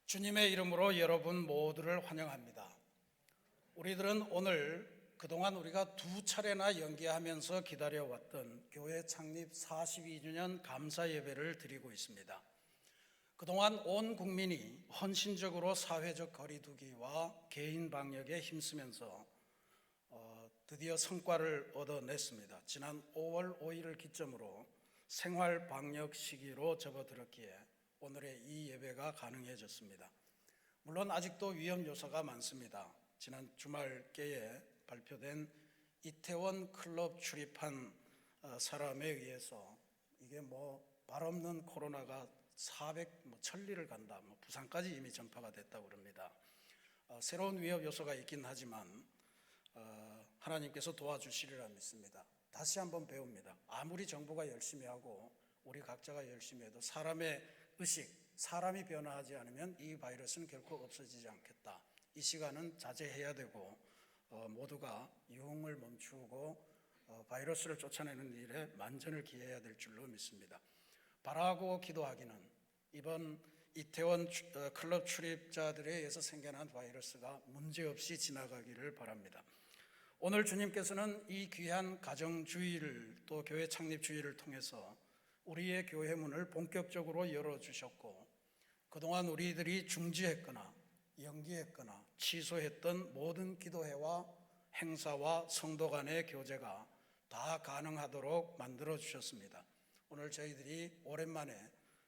주님의 이름으로 여러분 모두를 환영합니다. 우리들은 오늘 그동안 우리가 두 차례나 연기하면서 기다려왔던 교회 창립 42주년 감사 예배를 드리고 있습니다. 그동안 온 국민이 헌신적으로 사회적 거리두기와 개인 방역에 힘쓰면서 드디어 성과를 얻어냈습니다. 지난 5월 5일을 기점으로 생활 방역 시기로 접어들었기에 오늘의 이 예배가 가능해졌습니다. 물론 아직도 위험 요소가 많습니다. 지난 주말께에 발표된 이태원 클럽 출입한 사람에 의해서 이게 말 없는 코로나가 1000리를 간다, 부산까지 이미 전파가 됐다고 그럽니다. 새로운 위험 요소가 있긴 하지만 하나님께서 도와주시리라 믿습니다. 다시 한번 배웁니다. 아무리 정부가 열심히 하고 우리 각자가 열심히 해도 사람의 의식, 사람이 변화하지 않으면 이 바이러스는 결코 없어지지 않겠다. 이 시간은 자제해야 되고 모두가 유흥을 멈추고 바이러스를 쫓아내는 일에 만전을 기해야 될 줄로 믿습니다. 바라고 기도하기는 이번 이태원 클럽 출입자들에 의해서 생겨난 바이러스가 문제없이 지나가기를 바랍니다. 오늘 주님께서는 이 귀한 가정주의를 또 교회 창립주의를 통해서 우리의 교회 문을 본격적으로 열어주셨고, 그동안 우리들이 중지했거나 연기했거나 취소했던 모든 기도회와 행사와 성도 간의 교제가 다 가능하도록 만들어주셨습니다. 오늘 저희들이 오랜만에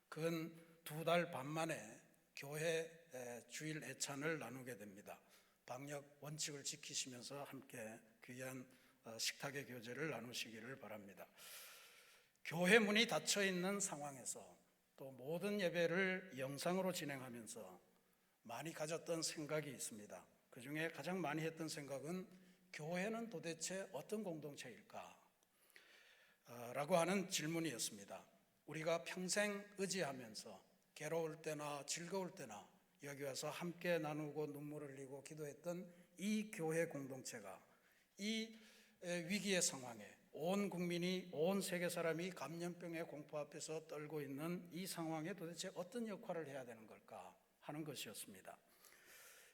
근 2달 반 만에 교회 주일 애찬을 나누게 됩니다. 방역 원칙을 지키시면서 함께 귀한 식탁의 교제를 나누시기를 바랍니다. 교회 문이 닫혀 있는 상황에서 또 모든 예배를 영상으로 진행하면서 많이 가졌던 생각이 있습니다. 그 중에 가장 많이 했던 생각은 교회는 도대체 어떤 공동체일까? 라고 하는 질문이었습니다. 우리가 평생 의지하면서 괴로울 때나 즐거울 때나 여기 와서 함께 나누고 눈물을 흘리고 기도했던 이 교회 공동체가 이 위기의 상황에 온 국민이, 온 세계 사람이 감염병의 공포 앞에서 떨고 있는 이 상황에 도대체 어떤 역할을 해야 되는 걸까 하는 것이었습니다.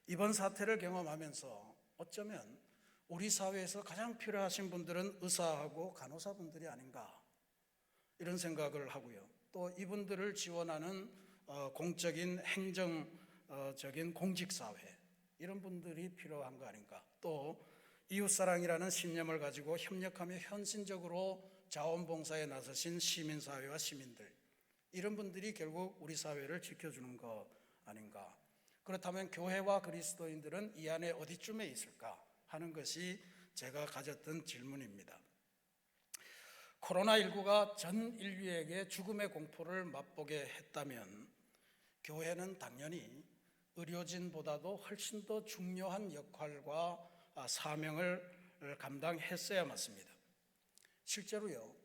이번 사태를 경험하면서 어쩌면 우리 사회에서 가장 필요하신 분들은 의사하고 간호사분들이 아닌가 이런 생각을 하고요. 또 이분들을 지원하는 공적인 행정적인 공직사회 이런 분들이 필요한 거 아닌가. 또 이웃사랑이라는 신념을 가지고 협력하며 헌신적으로 자원봉사에 나서신 시민사회와 시민들, 이런 분들이 결국 우리 사회를 지켜주는 거 아닌가. 그렇다면 교회와 그리스도인들은 이 안에 어디쯤에 있을까 하는 것이 제가 가졌던 질문입니다. 코로나19가 전 인류에게 죽음의 공포를 맛보게 했다면 교회는 당연히 의료진보다도 훨씬 더 중요한 역할과 사명을 감당했어야 맞습니다. 실제로요,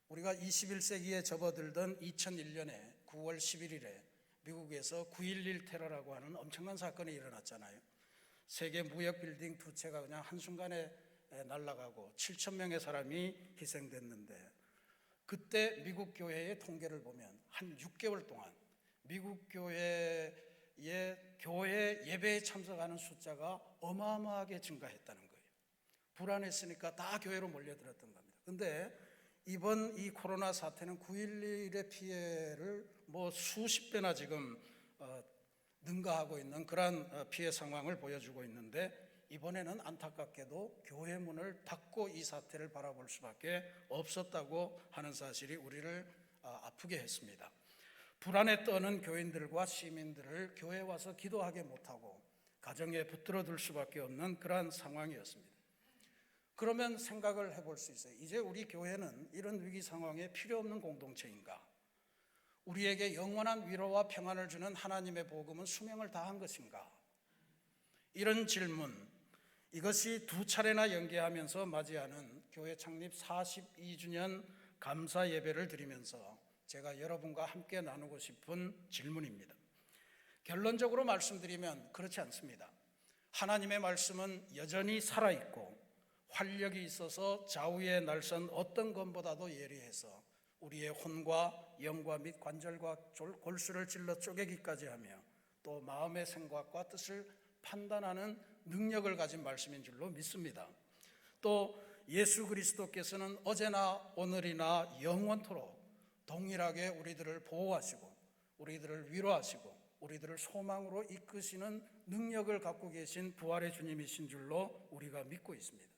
우리가 21세기에 접어들던 2001년에 9월 11일에 미국에서 9.11 테러라고 하는 엄청난 사건이 일어났잖아요. 세계 무역 빌딩 2채가 그냥 한순간에 날아가고 7,000명의 사람이 희생됐는데, 그때 미국 교회의 통계를 보면 한 6개월 동안 미국 교회 예배에 참석하는 숫자가 어마어마하게 증가했다는 거예요. 불안했으니까 다 교회로 몰려들었던 겁니다. 그런데 이번 이 코로나 사태는 9.11의 피해를 수십 배나 지금 능가하고 있는 그러한 피해 상황을 보여주고 있는데, 이번에는 안타깝게도 교회 문을 닫고 이 사태를 바라볼 수밖에 없었다고 하는 사실이 우리를 아프게 했습니다. 불안에 떠는 교인들과 시민들을 교회에 와서 기도하게 못하고 가정에 붙들어둘 수밖에 없는 그러한 상황이었습니다. 그러면 생각을 해볼 수 있어요. 이제 우리 교회는 이런 위기 상황에 필요 없는 공동체인가? 우리에게 영원한 위로와 평안을 주는 하나님의 복음은 수명을 다한 것인가? 이런 질문, 이것이 2차례나 연기하면서 맞이하는 교회 창립 42주년 감사 예배를 드리면서 제가 여러분과 함께 나누고 싶은 질문입니다. 결론적으로 말씀드리면 그렇지 않습니다. 하나님의 말씀은 여전히 살아있고 활력이 있어서 좌우에 날선 어떤 것보다도 예리해서 우리의 혼과 영과 및 관절과 골수를 찔러 쪼개기까지 하며 또 마음의 생각과 뜻을 판단하는 능력을 가진 말씀인 줄로 믿습니다. 또 예수 그리스도께서는 어제나 오늘이나 영원토록 동일하게 우리들을 보호하시고 우리들을 위로하시고 우리들을 소망으로 이끄시는 능력을 갖고 계신 부활의 주님이신 줄로 우리가 믿고 있습니다.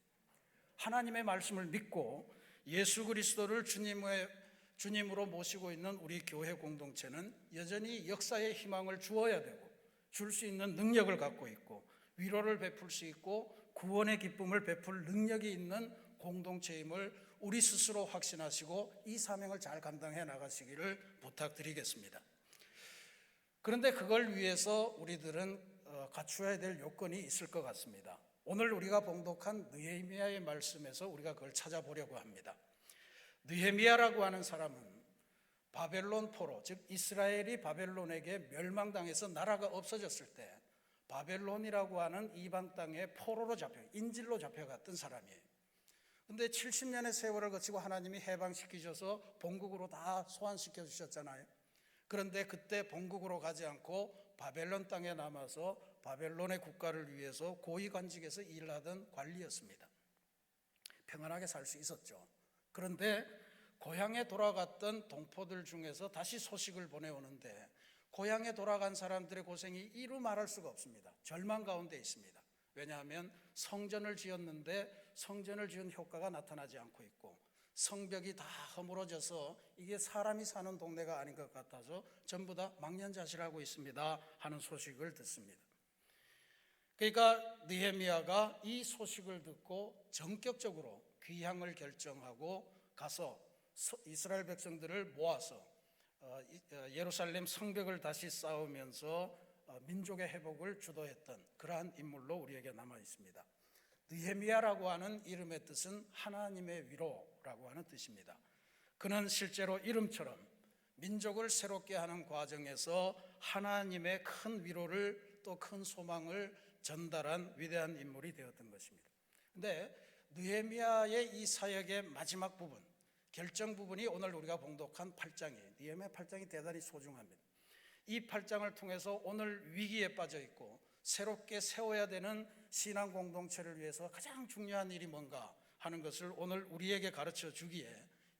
하나님의 말씀을 믿고 예수 그리스도를 주님으로 모시고 있는 우리 교회 공동체는 여전히 역사의 희망을 주어야 되고 줄 수 있는 능력을 갖고 있고 위로를 베풀 수 있고 구원의 기쁨을 베풀 능력이 있는 공동체임을 우리 스스로 확신하시고 이 사명을 잘 감당해 나가시기를 부탁드리겠습니다. 그런데 그걸 위해서 우리들은 갖추어야 될 요건이 있을 것 같습니다. 오늘 우리가 봉독한 느헤미야의 말씀에서 우리가 그걸 찾아보려고 합니다. 느헤미야라고 하는 사람은 바벨론 포로, 즉 이스라엘이 바벨론에게 멸망당해서 나라가 없어졌을 때 바벨론이라고 하는 이방 땅에 포로로 인질로 잡혀갔던 사람이에요. 근데 70년의 세월을 거치고 하나님이 해방시키셔서 본국으로 다 소환시켜 주셨잖아요. 그런데 그때 본국으로 가지 않고 바벨론 땅에 남아서 바벨론의 국가를 위해서 고위관직에서 일하던 관리였습니다. 평안하게 살 수 있었죠. 그런데 고향에 돌아갔던 동포들 중에서 다시 소식을 보내오는데 고향에 돌아간 사람들의 고생이 이루 말할 수가 없습니다. 절망 가운데 있습니다. 왜냐하면 성전을 지었는데 성전을 지은 효과가 나타나지 않고 있고 성벽이 다 허물어져서 이게 사람이 사는 동네가 아닌 것 같아서 전부 다 망연자실하고 있습니다 하는 소식을 듣습니다. 그러니까 느헤미야가 이 소식을 듣고 전격적으로 귀향을 결정하고 가서 이스라엘 백성들을 모아서 예루살렘 성벽을 다시 쌓으면서 민족의 회복을 주도했던 그러한 인물로 우리에게 남아 있습니다. 느헤미야라고 하는 이름의 뜻은 하나님의 위로라고 하는 뜻입니다. 그는 실제로 이름처럼 민족을 새롭게 하는 과정에서 하나님의 큰 위로를 또 큰 소망을 전달한 위대한 인물이 되었던 것입니다. 그런데 느헤미야의 이 사역의 마지막 부분, 결정 부분이 오늘 우리가 봉독한 8장이에요. 느헤미야 8장이 대단히 소중합니다. 이 8장을 통해서 오늘 위기에 빠져 있고 새롭게 세워야 되는 신앙 공동체를 위해서 가장 중요한 일이 뭔가 하는 것을 오늘 우리에게 가르쳐 주기에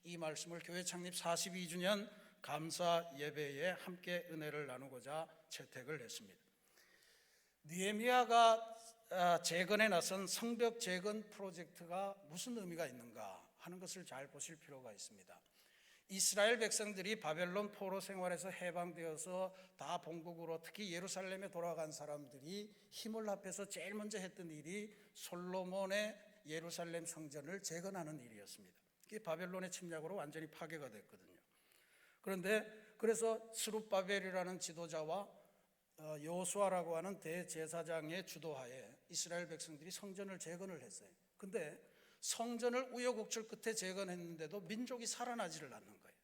이 말씀을 교회 창립 42주년 감사 예배에 함께 은혜를 나누고자 채택을 했습니다. 느헤미야가 재건에 나선 성벽 재건 프로젝트가 무슨 의미가 있는가 하는 것을 잘 보실 필요가 있습니다. 이스라엘 백성들이 바벨론 포로 생활에서 해방되어서 다 본국으로 특히 예루살렘에 돌아간 사람들이 힘을 합해서 제일 먼저 했던 일이 솔로몬의 예루살렘 성전을 재건하는 일이었습니다. 이게 바벨론의 침략으로 완전히 파괴가 됐거든요. 그런데 그래서 스룹바벨이라는 지도자와 여호수아라고 하는 대제사장의 주도하에 이스라엘 백성들이 성전을 재건을 했어요. 근데 성전을 우여곡절 끝에 재건했는데도 민족이 살아나지를 않는 거예요.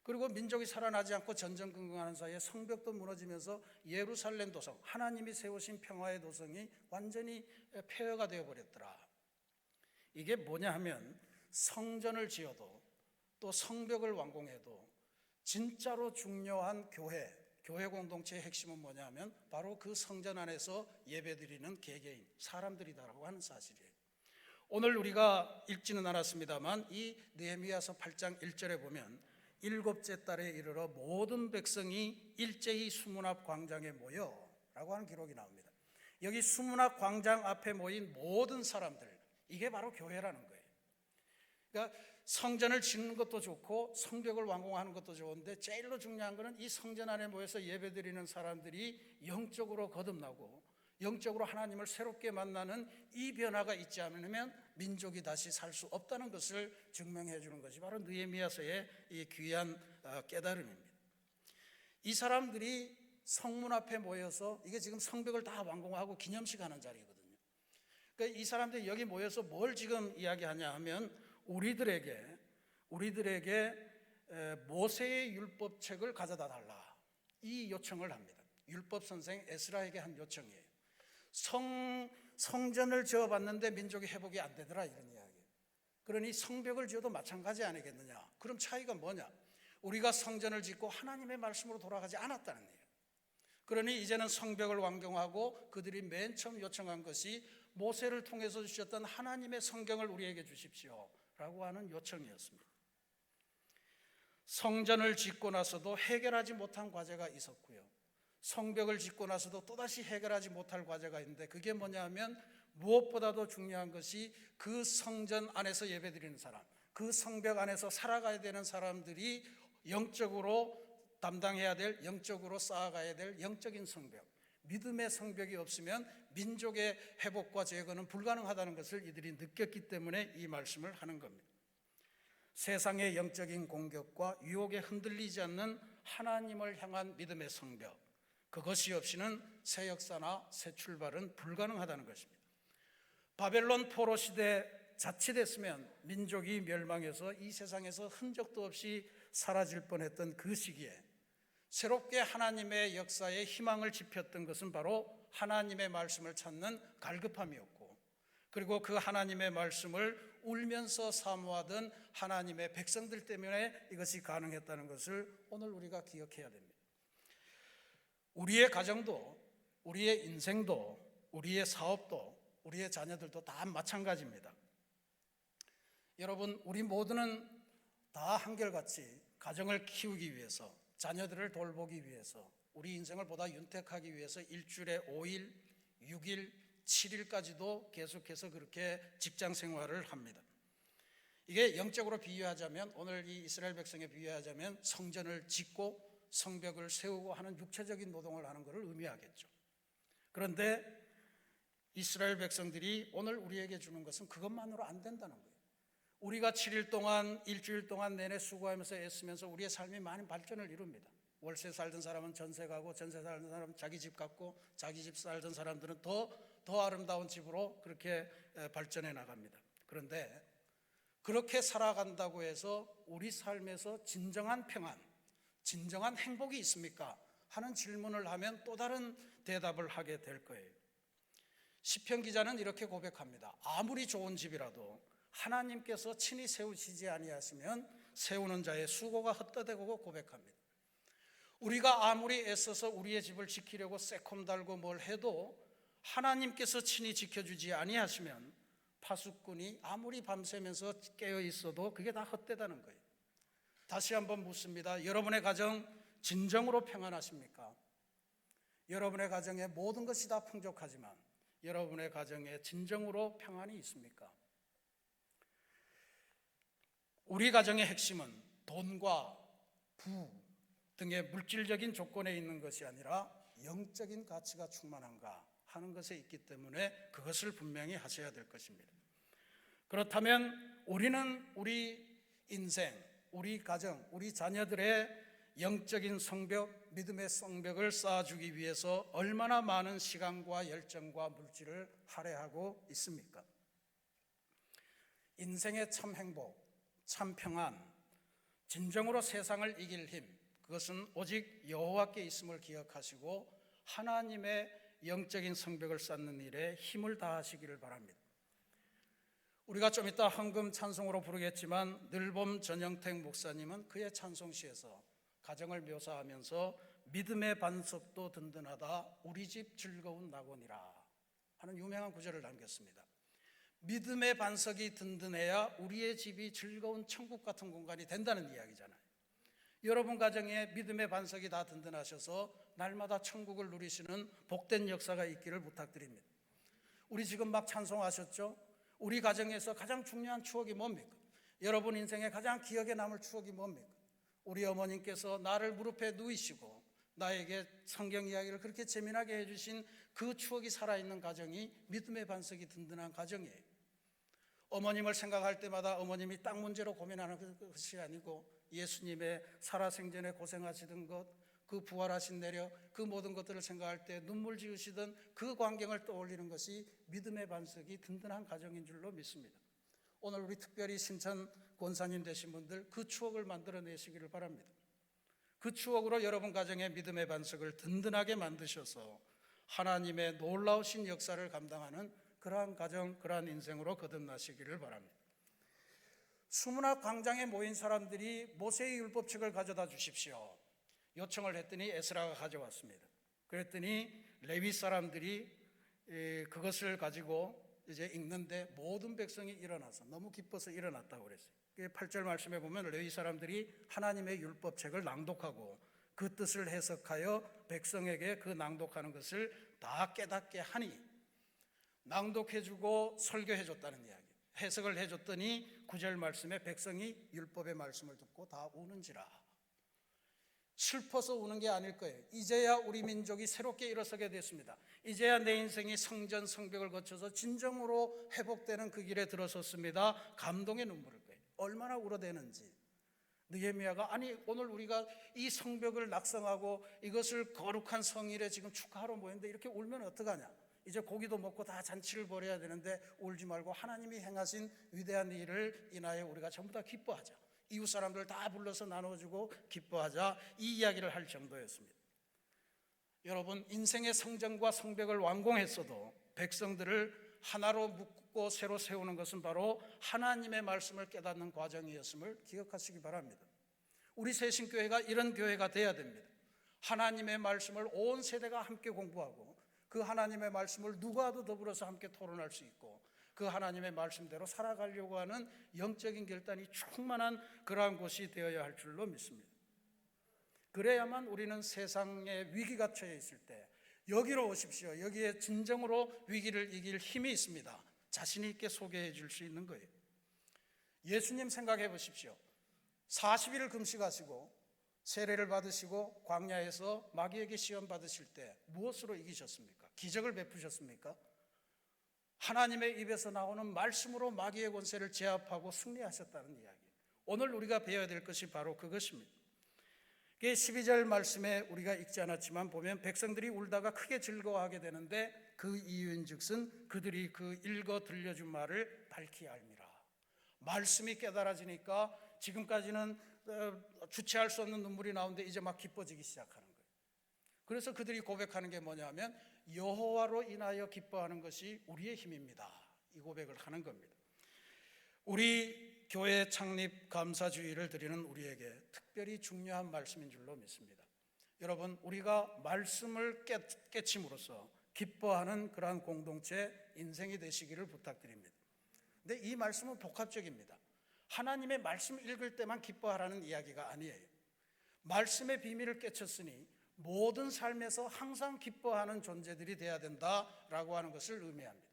그리고 민족이 살아나지 않고 전전긍긍하는 사이에 성벽도 무너지면서 예루살렘 도성, 하나님이 세우신 평화의 도성이 완전히 폐허가 되어버렸더라. 이게 뭐냐 하면 성전을 지어도 또 성벽을 완공해도 진짜로 중요한 교회 공동체의 핵심은 뭐냐 하면 바로 그 성전 안에서 예배드리는 개개인 사람들이다라고 하는 사실이에요. 오늘 우리가 읽지는 않았습니다만 이 느헤미야서 8장 1절에 보면 일곱째 달에 이르러 모든 백성이 일제히 수문 앞 광장에 모여 라고 하는 기록이 나옵니다. 여기 수문 앞 광장 앞에 모인 모든 사람들, 이게 바로 교회라는 거예요. 그러니까 성전을 짓는 것도 좋고 성벽을 완공하는 것도 좋은데 제일로 중요한 것은 이 성전 안에 모여서 예배드리는 사람들이 영적으로 거듭나고 영적으로 하나님을 새롭게 만나는 이 변화가 있지 않으면 민족이 다시 살 수 없다는 것을 증명해 주는 것이 바로 느헤미야서의 이 귀한 깨달음입니다. 이 사람들이 성문 앞에 모여서 이게 지금 성벽을 다 완공하고 기념식 하는 자리거든요. 그러니까 이 사람들이 여기 모여서 뭘 지금 이야기하냐 하면 우리들에게 모세의 율법책을 가져다 달라, 이 요청을 합니다. 율법 선생 에스라에게 한 요청이에요. 성전을 지어봤는데 민족의 회복이 안 되더라, 이런 이야기예요. 그러니 성벽을 지어도 마찬가지 아니겠느냐. 그럼 차이가 뭐냐? 우리가 성전을 짓고 하나님의 말씀으로 돌아가지 않았다는 얘기예요. 그러니 이제는 성벽을 완공하고 그들이 맨 처음 요청한 것이 모세를 통해서 주셨던 하나님의 성경을 우리에게 주십시오 라고 하는 요청이었습니다. 성전을 짓고 나서도 해결하지 못한 과제가 있었고요, 성벽을 짓고 나서도 또다시 해결하지 못할 과제가 있는데, 그게 뭐냐 하면 무엇보다도 중요한 것이 그 성전 안에서 예배드리는 사람, 그 성벽 안에서 살아가야 되는 사람들이 영적으로 담당해야 될, 영적으로 쌓아가야 될 영적인 성벽, 믿음의 성벽이 없으면 민족의 회복과 재건은 불가능하다는 것을 이들이 느꼈기 때문에 이 말씀을 하는 겁니다. 세상의 영적인 공격과 유혹에 흔들리지 않는 하나님을 향한 믿음의 성벽, 그것이 없이는 새 역사나 새 출발은 불가능하다는 것입니다. 바벨론 포로 시대 자칫했으면 민족이 멸망해서 이 세상에서 흔적도 없이 사라질 뻔했던 그 시기에 새롭게 하나님의 역사에 희망을 지폈던 것은 바로 하나님의 말씀을 찾는 갈급함이었고, 그리고 그 하나님의 말씀을 울면서 사모하던 하나님의 백성들 때문에 이것이 가능했다는 것을 오늘 우리가 기억해야 됩니다. 우리의 가정도, 우리의 인생도, 우리의 사업도, 우리의 자녀들도 다 마찬가지입니다. 여러분, 우리 모두는 다 한결같이 가정을 키우기 위해서, 자녀들을 돌보기 위해서, 우리 인생을 보다 윤택하기 위해서 일주일에 5일, 6일, 7일까지도 계속해서 그렇게 직장 생활을 합니다. 이게 영적으로 비유하자면, 오늘 이 이스라엘 백성에 비유하자면 성전을 짓고 성벽을 세우고 하는 육체적인 노동을 하는 것을 의미하겠죠. 그런데 이스라엘 백성들이 오늘 우리에게 주는 것은 그것만으로 안 된다는 거예요. 우리가 7일 동안, 일주일 동안 내내 수고하면서 애쓰면서 우리의 삶이 많은 발전을 이룹니다. 월세 살던 사람은 전세 가고, 전세 살던 사람은 자기 집 갖고, 자기 집 살던 사람들은 더 아름다운 집으로 그렇게 발전해 나갑니다. 그런데 그렇게 살아간다고 해서 우리 삶에서 진정한 평안, 진정한 행복이 있습니까? 하는 질문을 하면 또 다른 대답을 하게 될 거예요. 시편 기자는 이렇게 고백합니다. 아무리 좋은 집이라도 하나님께서 친히 세우시지 아니하시면 세우는 자의 수고가 헛되다고 고백합니다. 우리가 아무리 애써서 우리의 집을 지키려고 새콤 달고 뭘 해도 하나님께서 친히 지켜주지 아니하시면 파수꾼이 아무리 밤새면서 깨어 있어도 그게 다 헛되다는 거예요. 다시 한번 묻습니다. 여러분의 가정 진정으로 평안하십니까? 여러분의 가정에 모든 것이 다 풍족하지만 여러분의 가정에 진정으로 평안이 있습니까? 우리 가정의 핵심은 돈과 부 등의 물질적인 조건에 있는 것이 아니라 영적인 가치가 충만한가 하는 것에 있기 때문에 그것을 분명히 하셔야 될 것입니다. 그렇다면 우리는 우리 인생, 우리 가정, 우리 자녀들의 영적인 성벽, 믿음의 성벽을 쌓아주기 위해서 얼마나 많은 시간과 열정과 물질을 할애하고 있습니까? 인생의 참 행복, 참 평안, 진정으로 세상을 이길 힘, 그것은 오직 여호와께 있음을 기억하시고 하나님의 영적인 성벽을 쌓는 일에 힘을 다하시기를 바랍니다. 우리가 좀 이따 헌금 찬송으로 부르겠지만 늘봄 전영택 목사님은 그의 찬송시에서 가정을 묘사하면서 믿음의 반석도 든든하다 우리 집 즐거운 낙원이라 하는 유명한 구절을 남겼습니다. 믿음의 반석이 든든해야 우리의 집이 즐거운 천국 같은 공간이 된다는 이야기잖아요. 여러분 가정에 믿음의 반석이 다 든든하셔서 날마다 천국을 누리시는 복된 역사가 있기를 부탁드립니다. 우리 지금 막 찬송하셨죠? 우리 가정에서 가장 중요한 추억이 뭡니까? 여러분 인생에 가장 기억에 남을 추억이 뭡니까? 우리 어머님께서 나를 무릎에 누이시고 나에게 성경 이야기를 그렇게 재미나게 해주신 그 추억이 살아있는 가정이 믿음의 반석이 든든한 가정이에요. 어머님을 생각할 때마다 어머님이 땅 문제로 고민하는 것이 아니고 예수님의 살아생전에 고생하시던 것, 그 부활하신 내력, 그 모든 것들을 생각할 때 눈물 지으시던 그 광경을 떠올리는 것이 믿음의 반석이 든든한 가정인 줄로 믿습니다. 오늘 우리 특별히 신천 권사님 되신 분들 그 추억을 만들어내시기를 바랍니다. 그 추억으로 여러분 가정의 믿음의 반석을 든든하게 만드셔서 하나님의 놀라우신 역사를 감당하는 그러한 가정, 그러한 인생으로 거듭나시기를 바랍니다. 수문학 광장에 모인 사람들이 모세의 율법책을 가져다 주십시오 요청을 했더니 에스라가 가져왔습니다. 그랬더니 레위 사람들이 그것을 가지고 이제 읽는데 모든 백성이 일어나서 너무 기뻐서 일어났다고 그랬어요. 8절 말씀에 보면 레위 사람들이 하나님의 율법책을 낭독하고 그 뜻을 해석하여 백성에게 그 낭독하는 것을 다 깨닫게 하니, 낭독해주고 설교해줬다는 이야기, 해석을 해줬더니 9절 말씀에 백성이 율법의 말씀을 듣고 다 우는지라. 슬퍼서 우는 게 아닐 거예요. 이제야 우리 민족이 새롭게 일어서게 됐습니다. 이제야 내 인생이 성전 성벽을 거쳐서 진정으로 회복되는 그 길에 들어섰습니다. 감동의 눈물일 거예요. 얼마나 울어대는지. 느헤미야가 아니 오늘 우리가 이 성벽을 낙성하고 이것을 거룩한 성일에 지금 축하하러 모였는데 이렇게 울면 어떡하냐. 이제 고기도 먹고 다 잔치를 벌여야 되는데 울지 말고 하나님이 행하신 위대한 일을 인하여 우리가 전부 다 기뻐하자. 이웃 사람들 다 불러서 나눠주고 기뻐하자. 이 이야기를 할 정도였습니다. 여러분, 인생의 성전과 성벽을 완공했어도 백성들을 하나로 묶고 새로 세우는 것은 바로 하나님의 말씀을 깨닫는 과정이었음을 기억하시기 바랍니다. 우리 새신교회가 이런 교회가 돼야 됩니다. 하나님의 말씀을 온 세대가 함께 공부하고 그 하나님의 말씀을 누구와도 더불어서 함께 토론할 수 있고 그 하나님의 말씀대로 살아가려고 하는 영적인 결단이 충만한 그러한 곳이 되어야 할 줄로 믿습니다. 그래야만 우리는 세상에 위기가 처해 있을 때 여기로 오십시오. 여기에 진정으로 위기를 이길 힘이 있습니다. 자신 있게 소개해 줄 수 있는 거예요. 예수님 생각해 보십시오. 40일을 금식하시고 세례를 받으시고 광야에서 마귀에게 시험 받으실 때 무엇으로 이기셨습니까? 기적을 베푸셨습니까? 하나님의 입에서 나오는 말씀으로 마귀의 권세를 제압하고 승리하셨다는 이야기. 오늘 우리가 배워야 될 것이 바로 그것입니다. 12절 말씀에 우리가 읽지 않았지만 보면 백성들이 울다가 크게 즐거워하게 되는데 그 이유인즉슨 그들이 그 읽어 들려준 말을 밝히 알미라. 말씀이 깨달아지니까 지금까지는 주체할 수 없는 눈물이 나오는데 이제 막 기뻐지기 시작하는 거예요. 그래서 그들이 고백하는 게 뭐냐면 여호와로 인하여 기뻐하는 것이 우리의 힘입니다. 이 고백을 하는 겁니다. 우리 교회 창립 감사주의를 드리는 우리에게 특별히 중요한 말씀인 줄로 믿습니다. 여러분, 우리가 말씀을 깨침으로써 기뻐하는 그러한 공동체 인생이 되시기를 부탁드립니다. 근데 이 말씀은 복합적입니다. 하나님의 말씀 읽을 때만 기뻐하라는 이야기가 아니에요. 말씀의 비밀을 깨쳤으니 모든 삶에서 항상 기뻐하는 존재들이 되어야 된다라고 하는 것을 의미합니다.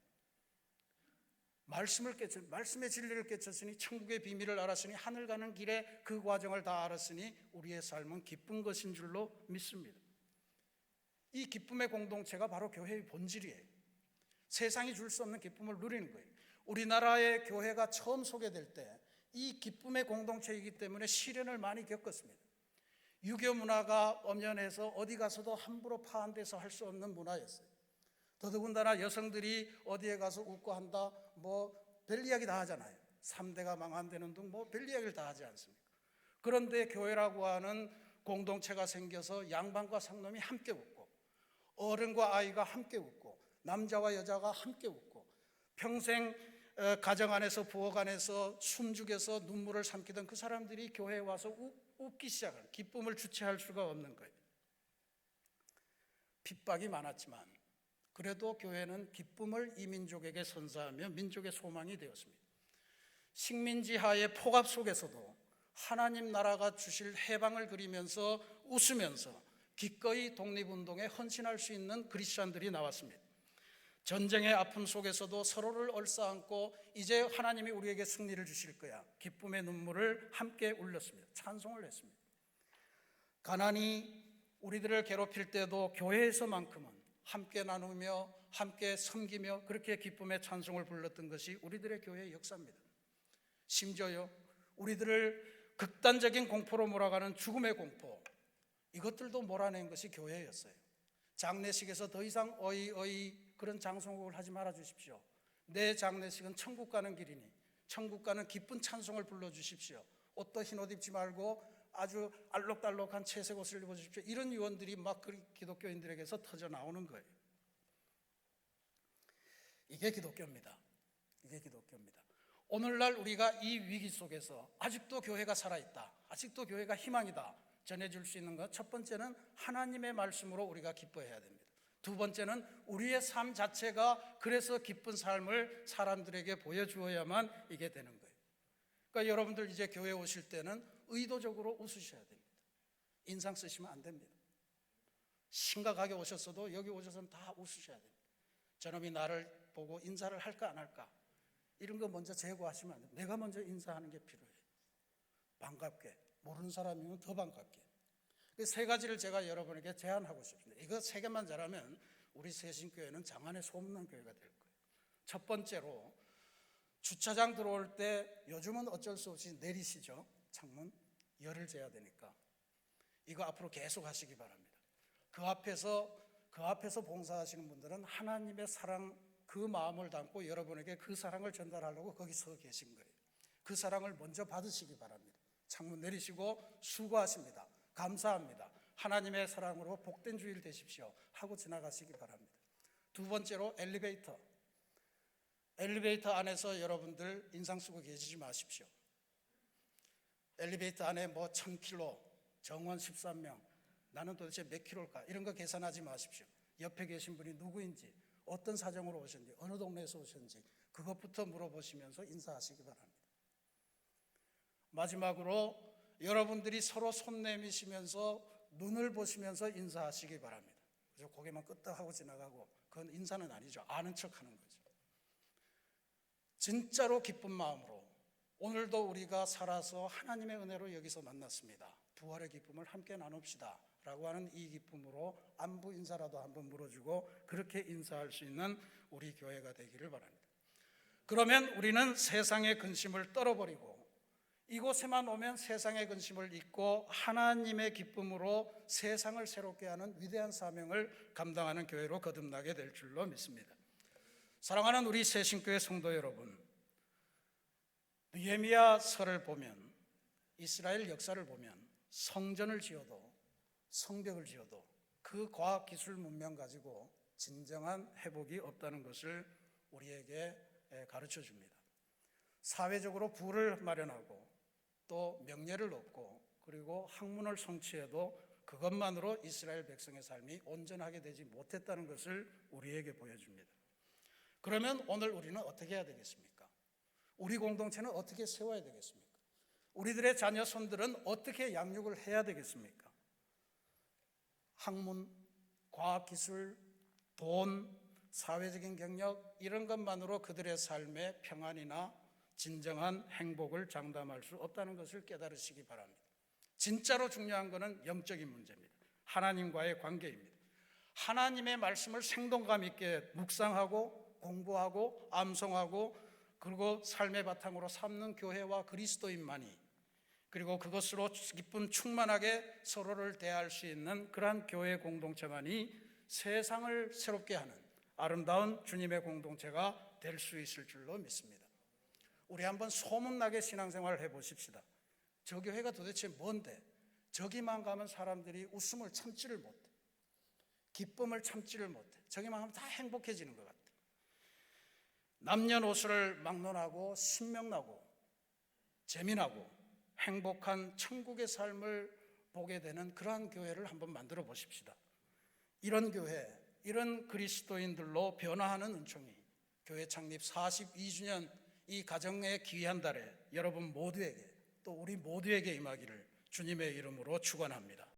말씀의 진리를 깨쳤으니 천국의 비밀을 알았으니 하늘 가는 길에 그 과정을 다 알았으니 우리의 삶은 기쁜 것인 줄로 믿습니다. 이 기쁨의 공동체가 바로 교회의 본질이에요. 세상이 줄 수 없는 기쁨을 누리는 거예요. 우리나라의 교회가 처음 소개될 때 이 기쁨의 공동체이기 때문에 시련을 많이 겪었습니다. 유교 문화가 엄연해서 어디 가서도 함부로 파한돼서 할 수 없는 문화였어요. 더더군다나 여성들이 어디에 가서 웃고 한다 별 이야기 다 하잖아요. 3대가 망한다는 등 별 이야기를 다 하지 않습니까? 그런데 교회라고 하는 공동체가 생겨서 양반과 상놈이 함께 웃고 어른과 아이가 함께 웃고 남자와 여자가 함께 웃고 평생 가정 안에서 부엌 안에서 숨죽여서 눈물을 삼키던 그 사람들이 교회에 와서 웃기 시작을, 기쁨을 주체할 수가 없는 거예요. 핍박이 많았지만 그래도 교회는 기쁨을 이 민족에게 선사하며 민족의 소망이 되었습니다. 식민지하의 폭압 속에서도 하나님 나라가 주실 해방을 그리면서 웃으면서 기꺼이 독립운동에 헌신할 수 있는 그리스도인들이 나왔습니다. 전쟁의 아픔 속에서도 서로를 얼싸안고 이제 하나님이 우리에게 승리를 주실 거야, 기쁨의 눈물을 함께 울렸습니다. 찬송을 했습니다. 가난이 우리들을 괴롭힐 때도 교회에서만큼은 함께 나누며 함께 섬기며 그렇게 기쁨의 찬송을 불렀던 것이 우리들의 교회의 역사입니다. 심지어요, 우리들을 극단적인 공포로 몰아가는 죽음의 공포, 이것들도 몰아낸 것이 교회였어요. 장례식에서 더 이상 어이 그런 장송곡을 하지 말아 주십시오. 내 장례식은 천국 가는 길이니 천국 가는 기쁜 찬송을 불러주십시오. 옷도 흰 옷 입지 말고 아주 알록달록한 채색 옷을 입어주십시오. 이런 유언들이 막 기독교인들에게서 터져 나오는 거예요. 이게 기독교입니다. 이게 기독교입니다. 오늘날 우리가 이 위기 속에서 아직도 교회가 살아있다, 아직도 교회가 희망이다, 전해줄 수 있는 것, 첫 번째는 하나님의 말씀으로 우리가 기뻐해야 됩니다. 두 번째는 우리의 삶 자체가 그래서 기쁜 삶을 사람들에게 보여주어야만 이게 되는 거예요. 그러니까 여러분들 이제 교회 오실 때는 의도적으로 웃으셔야 됩니다. 인상 쓰시면 안 됩니다. 심각하게 오셨어도 여기 오셔서는 다 웃으셔야 됩니다. 저놈이 나를 보고 인사를 할까 안 할까, 이런 거 먼저 제거하시면 안 됩니다. 내가 먼저 인사하는 게 필요해요. 반갑게, 모르는 사람이면 더 반갑게. 그 세 가지를 제가 여러분에게 제안하고 싶습니다. 이거 세 개만 잘하면 우리 세신교회는 장안의 소문난 교회가 될 거예요. 첫 번째로, 주차장 들어올 때 요즘은 어쩔 수 없이 내리시죠. 창문 열을 재야 되니까. 이거 앞으로 계속 하시기 바랍니다. 그 앞에서 봉사하시는 분들은 하나님의 사랑, 그 마음을 담고 여러분에게 그 사랑을 전달하려고 거기 서 계신 거예요. 그 사랑을 먼저 받으시기 바랍니다. 창문 내리시고 수고하십니다, 감사합니다, 하나님의 사랑으로 복된 주일 되십시오 하고 지나가시기 바랍니다. 두 번째로, 엘리베이터 안에서 여러분들 인상 쓰고 계시지 마십시오. 엘리베이터 안에 뭐 1000km, 정원 13명, 나는 도대체 몇 킬로일까, 이런 거 계산하지 마십시오. 옆에 계신 분이 누구인지, 어떤 사정으로 오셨는지, 어느 동네에서 오셨는지 그것부터 물어보시면서 인사하시기 바랍니다. 마지막으로, 여러분들이 서로 손 내미시면서 눈을 보시면서 인사하시기 바랍니다. 그래서 고개만 끄덕하고 지나가고, 그건 인사는 아니죠. 아는 척하는 거죠. 진짜로 기쁜 마음으로, 오늘도 우리가 살아서 하나님의 은혜로 여기서 만났습니다, 부활의 기쁨을 함께 나눕시다 라고 하는 이 기쁨으로 안부 인사라도 한번 물어주고 그렇게 인사할 수 있는 우리 교회가 되기를 바랍니다. 그러면 우리는 세상의 근심을 떨어버리고 이곳에만 오면 세상의 근심을 잊고 하나님의 기쁨으로 세상을 새롭게 하는 위대한 사명을 감당하는 교회로 거듭나게 될 줄로 믿습니다. 사랑하는 우리 새신교회 성도 여러분, 느헤미야서를 보면, 이스라엘 역사를 보면 성전을 지어도 성벽을 지어도 그 과학기술 문명 가지고 진정한 회복이 없다는 것을 우리에게 가르쳐 줍니다. 사회적으로 부를 마련하고 또 명예를 얻고 그리고 학문을 성취해도 그것만으로 이스라엘 백성의 삶이 온전하게 되지 못했다는 것을 우리에게 보여줍니다. 그러면 오늘 우리는 어떻게 해야 되겠습니까? 우리 공동체는 어떻게 세워야 되겠습니까? 우리들의 자녀 손들은 어떻게 양육을 해야 되겠습니까? 학문, 과학기술, 돈, 사회적인 경력, 이런 것만으로 그들의 삶의 평안이나 진정한 행복을 장담할 수 없다는 것을 깨달으시기 바랍니다. 진짜로 중요한 것은 영적인 문제입니다. 하나님과의 관계입니다. 하나님의 말씀을 생동감 있게 묵상하고 공부하고 암송하고 그리고 삶의 바탕으로 삼는 교회와 그리스도인만이, 그리고 그것으로 기쁨 충만하게 서로를 대할 수 있는 그러한 교회 공동체만이 세상을 새롭게 하는 아름다운 주님의 공동체가 될 수 있을 줄로 믿습니다. 우리 한번 소문나게 신앙생활을 해보십시다. 저 교회가 도대체 뭔데? 저기만 가면 사람들이 웃음을 참지를 못해, 기쁨을 참지를 못해. 저기만 하면 다 행복해지는 것 같아. 남녀노소를 막론하고 신명나고 재미나고 행복한 천국의 삶을 보게 되는 그러한 교회를 한번 만들어 보십시다. 이런 교회, 이런 그리스도인들로 변화하는 은총이 교회 창립 42주년 이 가정의 귀한 달에 여러분 모두에게 또 우리 모두에게 임하기를 주님의 이름으로 축원합니다.